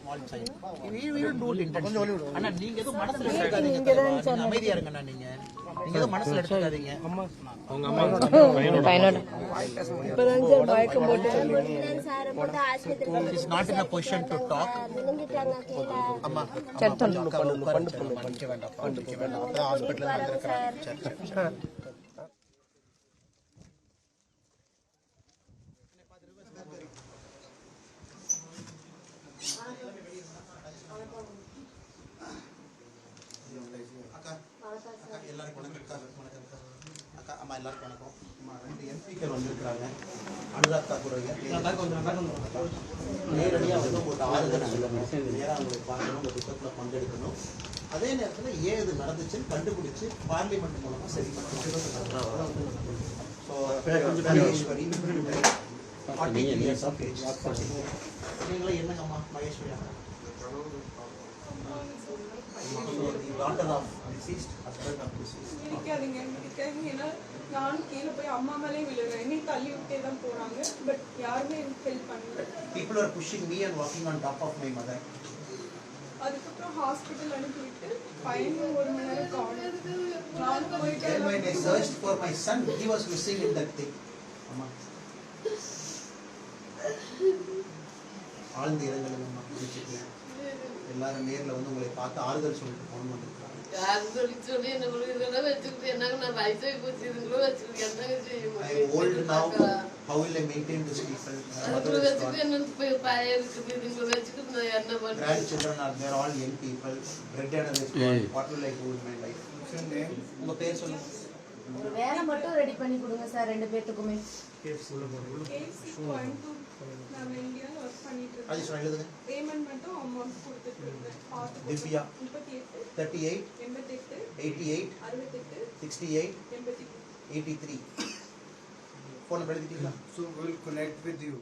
small sign. We don't do it intentionally. அண்ணா நீங்க ஏதோ மனசுல எடுத்துக்காதீங்க. அமைதியா இருங்க அண்ணா நீங்க. நீங்க ஏதோ மனசுல எடுத்துக்காதீங்க. அம்மா அவங்க அம்மா பையனோட இப்பதான் சார் மயக்கம் போட்டு சார் போட்டு ஆஸ்பத்திரிக்கு is not in a position to talk. அம்மா செக் பண்ணு பண்ணிக்க வேண்டாம். அப்பதான் ஹாஸ்பிடல்ல வந்திருக்காங்க. எல்லாருக்கும் அக்கா அம்மா எல்லாருக்கும் வணக்கம். அம்மா 2 எம்பிக்கள் வந்திருக்கிறாங்க. அனுராக் தாக்கூர் நேரடியாக வந்து ஒரு ஆறுதல் சொல்லணும், நேராக அவங்களை பார்க்கணும், உங்கள் திட்டத்தில் பங்கெடுக்கணும். அதே நேரத்தில் ஏன் இது நடந்துச்சுன்னு கண்டுபிடிச்சு பார்லிமெண்ட் மூலமாக சரி பண்ணணும். மகேஸ்வரி நீங்களே என்னங்கம்மா மகேஸ்வரி நான் கீழே போய் அம்மா மேலே விழுறேன், என்னை தள்ளி விட்டே தான் போறாங்க. பட் யாருமே எனக்கு ஹெல்ப் பண்ணல. People are pushing me and walking on top of my mother. அதுக்கப்புறம் ஹாஸ்பிட்டல் அனுப்பிவிட்டு பையன் 1 மணி நேரம் காணோம். நான் போயிட்டு when I searched for my son, he was missing in that thing. அம்மா ஆழ்ந்த இரங்கல் அம்மா புரிஞ்சுக்கங்க. எல்லாரும் நேர்ல வந்து உங்களை பார்த்து ஆறுதல் சொல்லிட்டு போன் பண்ணிருக்காங்க. சொல்லி என்ன இதெல்லாம் வச்சுக்கிட்டு என்னங்க நான் வயசாகி போச்சு இதுங்களும் வச்சுக்கிட்டு என்னங்க செய்ய முடியும். I old now, how will I maintain this people? வச்சுக்கிட்டு என்ன பயம் இருக்குது இதுங்களை வச்சுக்கிட்டு நான் என்ன பண்ணுறேன். Grandchildren are there, all young people. Bread and what will I do in my life? உங்க பேர் சொல்லுங்க. ஒரு வேலை மட்டும் ரெடி பண்ணி கொடுங்க சார் 2 பேத்துக்குமே. நான் இந்தியால வர்க் பண்ணிட்டு இருக்கேன். அது சொல்லுங்க. பேமெண்ட் மட்டும் அமௌண்ட் கொடுத்துட்டு இருக்கேன். Divya 38 38 88 88 68 68 83 phone number எழுதிட்டீங்களா? So we'll connect with you.